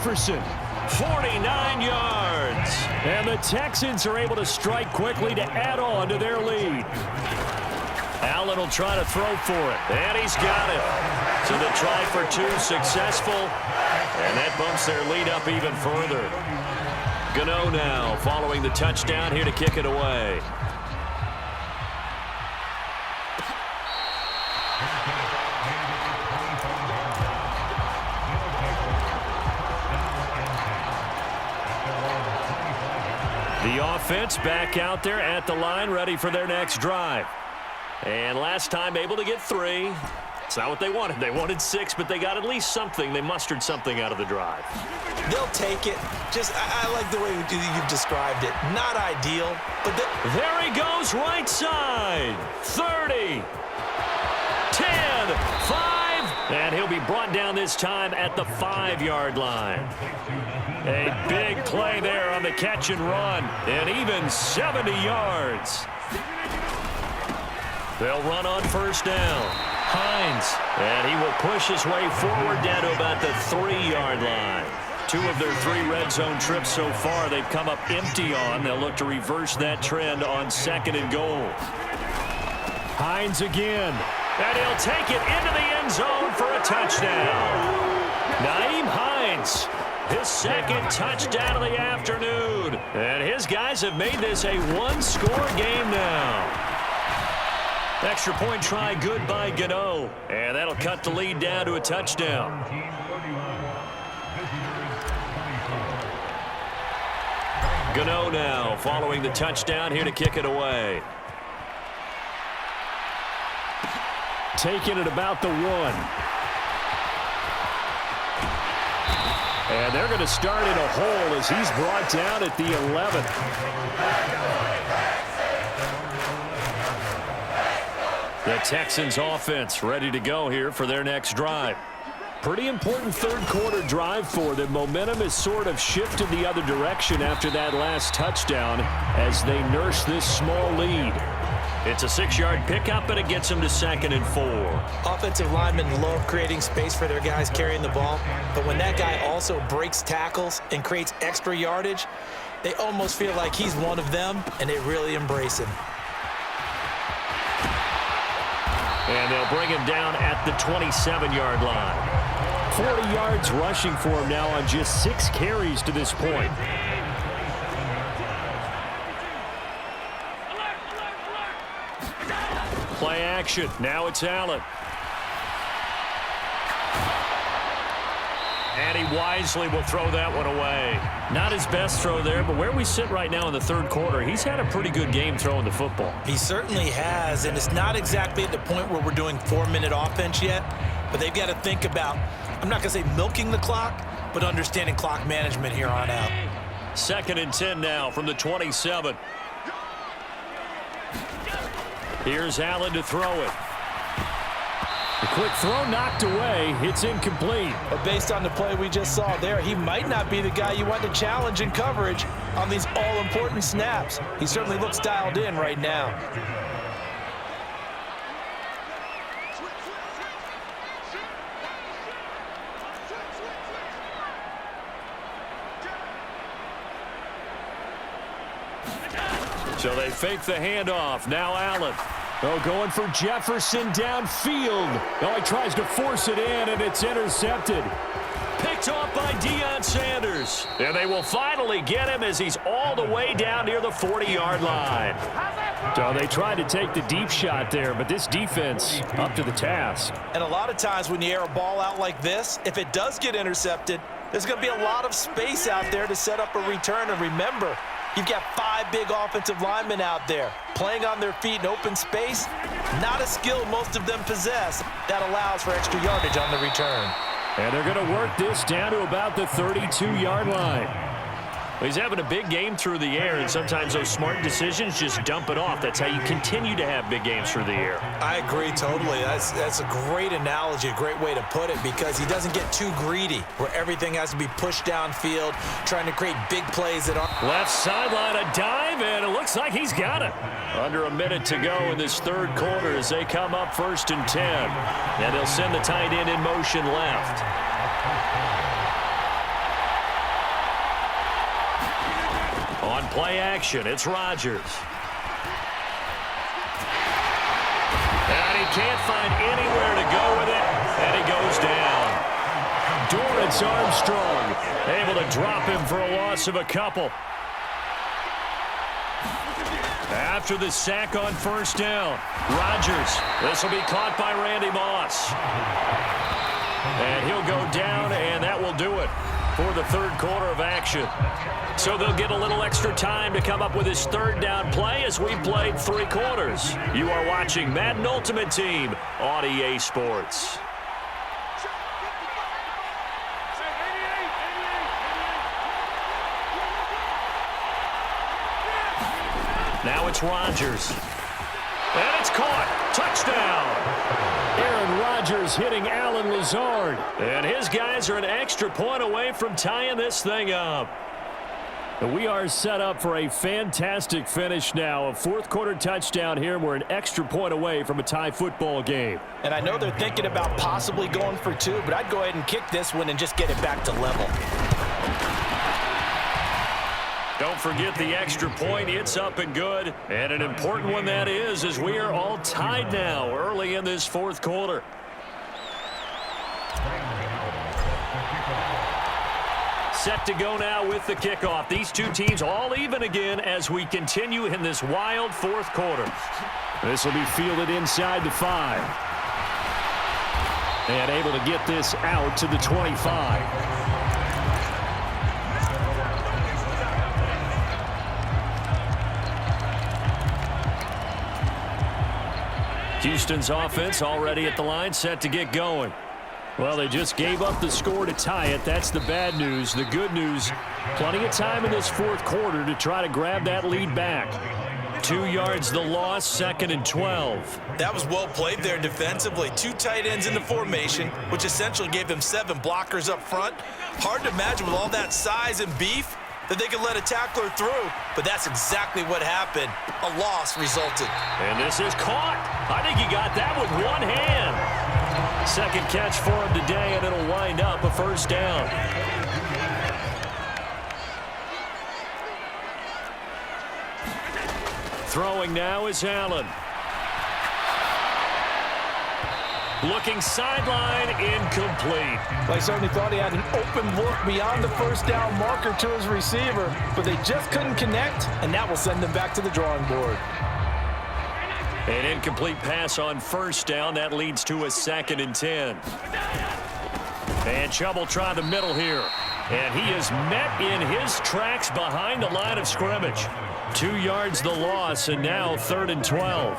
Jefferson. 49 yards. And the Texans are able to strike quickly to add on to their lead. Allen will try to throw for it, and he's got it. So the try for 2 successful, and that bumps their lead up even further. Gano now following the touchdown here to kick it away. The offense back out there at the line, ready for their next drive. And last time able to get 3. It's not what they wanted. They wanted 6, but they got at least something. They mustered something out of the drive. They'll take it. I like the way you've described it. Not ideal, but there he goes, right side. 30, 10, 5, and he'll be brought down this time at the 5-yard line. A big play there on the catch and run, and even 70 yards. They'll run on first down. Hines, and he will push his way forward down to about the 3-yard line. 2 of their 3 red zone trips so far they've come up empty on. They'll look to reverse that trend on 2nd and goal. Hines again. And he'll take it into the end zone for a touchdown. Nyheim Hines, his 2nd touchdown of the afternoon. And his guys have made this a 1-score game now. Extra point try good by Gano. And that'll cut the lead down to a touchdown. Gano now following the touchdown here to kick it away. Taking it about the 1. And they're going to start in a hole as he's brought down at the 11. The Texans offense ready to go here for their next drive. Pretty important third-quarter drive for them. Momentum has sort of shifted the other direction after that last touchdown as they nurse this small lead. It's a 6-yard pickup, and it gets them to 2nd and 4. Offensive linemen love creating space for their guys carrying the ball, but when that guy also breaks tackles and creates extra yardage, they almost feel like he's one of them, and they really embrace him. And they'll bring him down at the 27-yard line. 40 yards rushing for him now on just 6 carries to this point. Play action. Now it's Allen. And he wisely will throw that one away. Not his best throw there, but where we sit right now in the third quarter, he's had a pretty good game throwing the football. He certainly has, and it's not exactly at the point where we're doing 4-minute offense yet, but they've got to think about, I'm not going to say milking the clock, but understanding clock management here on out. 2nd and 10 now from the 27. Here's Allen to throw it. The quick throw knocked away. It's incomplete. But based on the play we just saw there, he might not be the guy you want to challenge in coverage on these all-important snaps. He certainly looks dialed in right now. So they fake the handoff. Now Allen. Oh, going for Jefferson downfield. Oh, he tries to force it in, and it's intercepted. Picked off by Deion Sanders. And they will finally get him as he's all the way down near the 40-yard line. So they tried to take the deep shot there, but this defense up to the task. And a lot of times when you air a ball out like this, if it does get intercepted, there's going to be a lot of space out there to set up a return. And remember, you've got 5 big offensive linemen out there playing on their feet in open space. Not a skill most of them possess that allows for extra yardage on the return. And they're going to work this down to about the 32-yard line. Well, he's having a big game through the air, and sometimes those smart decisions just dump it off. That's how you continue to have big games through the air. I agree totally. That's a great analogy, a great way to put it, because he doesn't get too greedy where everything has to be pushed downfield, trying to create big plays that are... Left sideline, a dive, and it looks like he's got it. Under a minute to go in this third quarter as they come up 1st and 10. And they'll send the tight end in motion left. Play action. It's Rodgers. And he can't find anywhere to go with it, and he goes down. Dorrance Armstrong Able to drop him for a loss of a couple. After the sack on first down, Rodgers. This will be caught by Randy Moss. And he'll go down, and that will do it for the third quarter of action. So they'll get a little extra time to come up with his third down play as we played 3 quarters. You are watching Madden Ultimate Team on EA Sports. Now it's Rodgers. And it's caught. Touchdown. Aaron Rodgers hitting Allen Lazard. And his guys are an extra point away from tying this thing up. We are set up for a fantastic finish now. A fourth quarter touchdown here. We're an extra point away from a tie football game. And I know they're thinking about possibly going for 2, but I'd go ahead and kick this one and just get it back to level. Don't forget the extra point. It's up and good. And an important one that is, as we are all tied now early in this fourth quarter. Set to go now with the kickoff. These two teams all even again as we continue in this wild fourth quarter. This will be fielded inside the 5. And able to get this out to the 25. Houston's offense already at the line, set to get going. Well, they just gave up the score to tie it. That's the bad news. The good news, plenty of time in this fourth quarter to try to grab that lead back. 2 yards the loss, 2nd and 12. That was well played there defensively. 2 tight ends in the formation, which essentially gave them 7 blockers up front. Hard to imagine with all that size and beef that they could let a tackler through, but that's exactly what happened. A loss resulted. And this is caught. I think he got that with one hand. Second catch for him today, and it'll wind up a first down. Throwing now is Allen. Looking sideline, incomplete. Well, I certainly thought he had an open look beyond the first down marker to his receiver, but they just couldn't connect, and that will send them back to the drawing board. An incomplete pass on first down. That leads to a 2nd and 10. And Chubb will try the middle here. And he is met in his tracks behind the line of scrimmage. 2 yards the loss, and now 3rd and 12.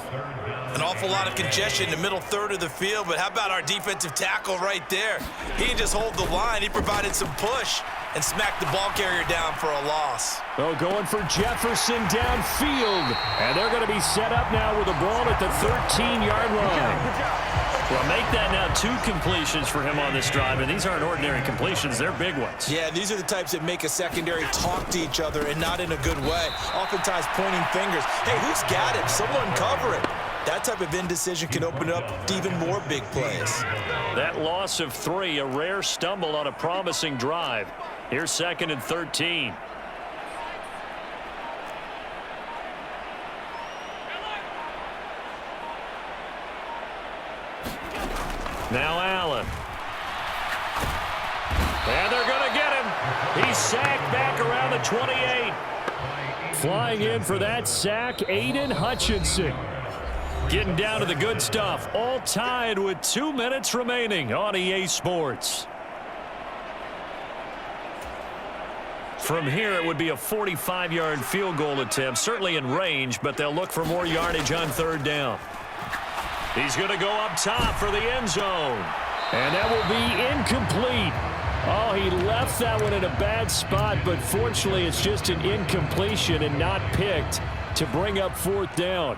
An awful lot of congestion in the middle third of the field, but how about our defensive tackle right there? He didn't just hold the line. He provided some push and smacked the ball carrier down for a loss. Oh, going for Jefferson downfield. And they're going to be set up now with the ball at the 13-yard line. Well, make that now 2 completions for him on this drive, and these aren't ordinary completions. They're big ones. Yeah, these are the types that make a secondary talk to each other and not in a good way. Oftentimes pointing fingers. Hey, who's got it? Someone cover it. That type of indecision can open up to even more big plays. That loss of 3, a rare stumble on a promising drive. Here's 2nd and 13. Now Allen. And they're going to get him. He's sacked back around the 28. Flying in for that sack, Aiden Hutchinson. Getting down to the good stuff. All tied with 2 minutes remaining on EA Sports. From here, it would be a 45-yard field goal attempt. Certainly in range, but they'll look for more yardage on 3rd down. He's going to go up top for the end zone. And that will be incomplete. Oh, he left that one in a bad spot, but fortunately it's just an incompletion and not picked to bring up 4th down.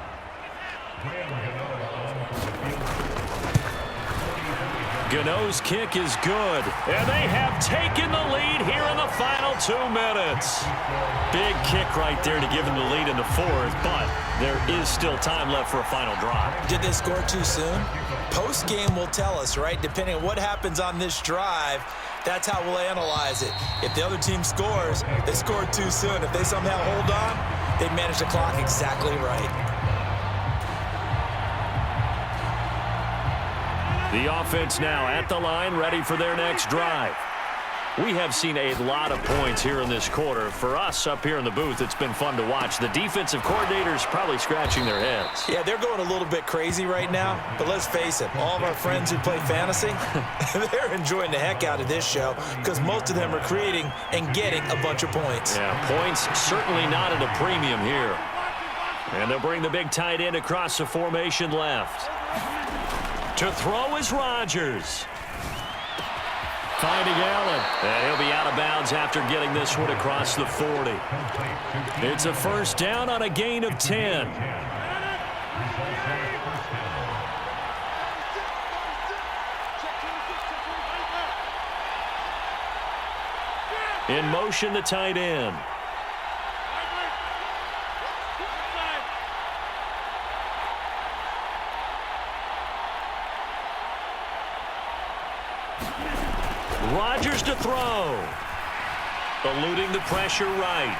Gano's kick is good, and they have taken the lead here in the final 2 minutes. Big kick right there to give them the lead in the 4th, but there is still time left for a final drive. Did they score too soon? Post-game will tell us, right? Depending on what happens on this drive, That's how we'll analyze it. If the other team scores, they scored too soon. If they somehow hold on, they manage the clock exactly right. The offense now at the line, ready for their next drive. We have seen a lot of points here in this quarter. For us up here in the booth, it's been fun to watch. The defensive coordinators probably scratching their heads. Yeah, they're going a little bit crazy right now, but let's face it, all of our friends who play fantasy, they're enjoying the heck out of this show because most of them are creating and getting a bunch of points. Yeah, points certainly not at a premium here. And they'll bring the big tight end across the formation left. To throw is Rodgers. Finding Allen. And he'll be out of bounds after getting this one across the 40. It's a first down on a gain of 10. In motion, the tight end. Rodgers to throw. Eluding the pressure right.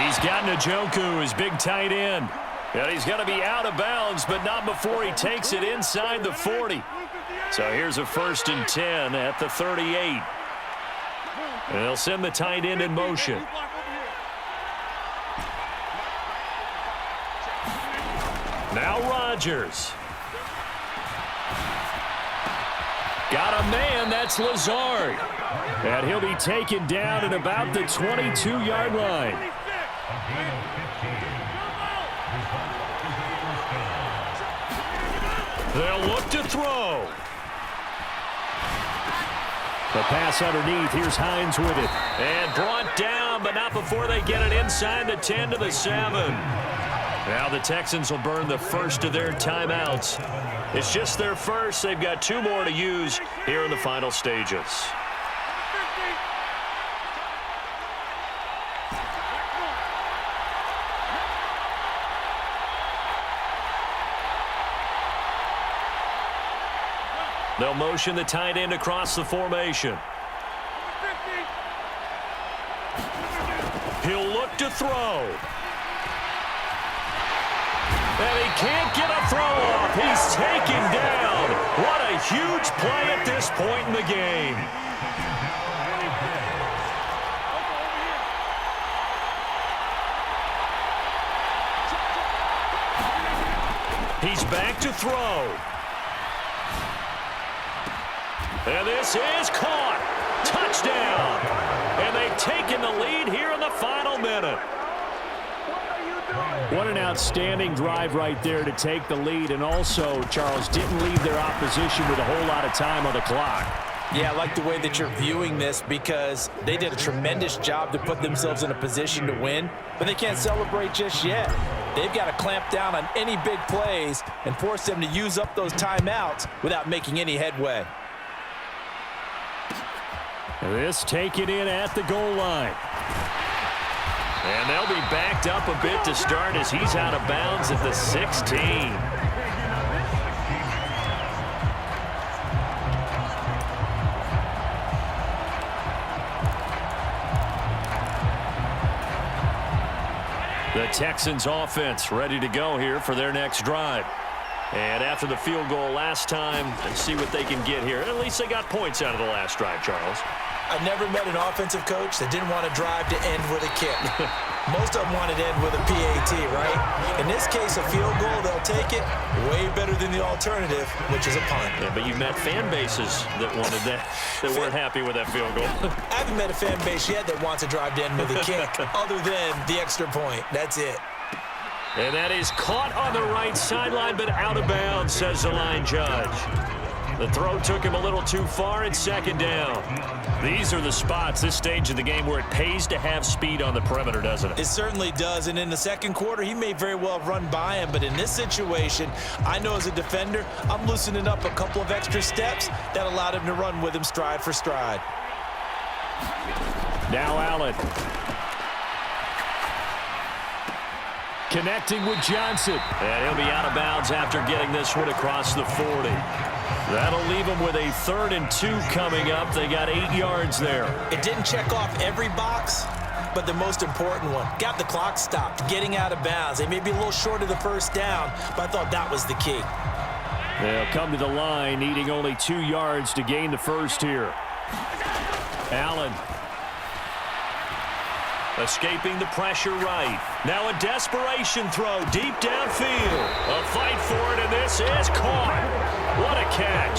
He's got Njoku, his big tight end. And he's going to be out of bounds, but not before he takes it inside the 40. So here's a 1st and 10 at the 38. And they'll send the tight end in motion. Now Rodgers. Got a man, that's Lazard. And he'll be taken down at about the 22-yard line. They'll look to throw. The pass underneath. Here's Hines with it. And brought down, but not before they get it inside the 10 to the 7. Now the Texans will burn the first of their timeouts. It's just their first. They've got 2 more to use here in the final stages. They'll motion the tight end across the formation. He'll look to throw. And he can't get a throw off. He's taken down. What a huge play at this point in the game. He's back to throw. And this is caught. Touchdown. And they've taken the lead here in the final minute. What an outstanding drive right there to take the lead. And also, Charles, didn't leave their opposition with a whole lot of time on the clock. Yeah, I like the way that you're viewing this because they did a tremendous job to put themselves in a position to win, but they can't celebrate just yet. They've got to clamp down on any big plays and force them to use up those timeouts without making any headway. This taken in at the goal line. And they'll be backed up a bit to start as he's out of bounds at the 16. The Texans offense ready to go here for their next drive. And after the field goal last time, let's see what they can get here. At least they got points out of the last drive, Charles. I've never met an offensive coach that didn't want to drive to end with a kick. Most of them wanted to end with a PAT, right? In this case, a field goal, they'll take it way better than the alternative, which is a punt. Yeah, but you've met fan bases that wanted that, that weren't happy with that field goal. I haven't met a fan base yet that wants to drive to end with a kick other than the extra point. That's it. And that is caught on the right sideline, but out of bounds, says the line judge. The throw took him a little too far at second down. These are the spots, this stage of the game, where it pays to have speed on the perimeter, doesn't it? It certainly does, and in the second quarter, he may very well have run by him, but in this situation, I know as a defender, I'm loosening up a couple of extra steps that allowed him to run with him stride for stride. Now Allen. Connecting with Johnson. And he'll be out of bounds after getting this one across the 40. That'll leave them with a 3rd and 2 coming up. They got 8 yards there. It didn't check off every box, but the most important one. Got the clock stopped, getting out of bounds. They may be a little short of the first down, but I thought that was the key. They'll come to the line, needing only 2 yards to gain the first here. Allen. Escaping the pressure right. Now a desperation throw deep downfield. A fight for it, and this is caught. What a catch.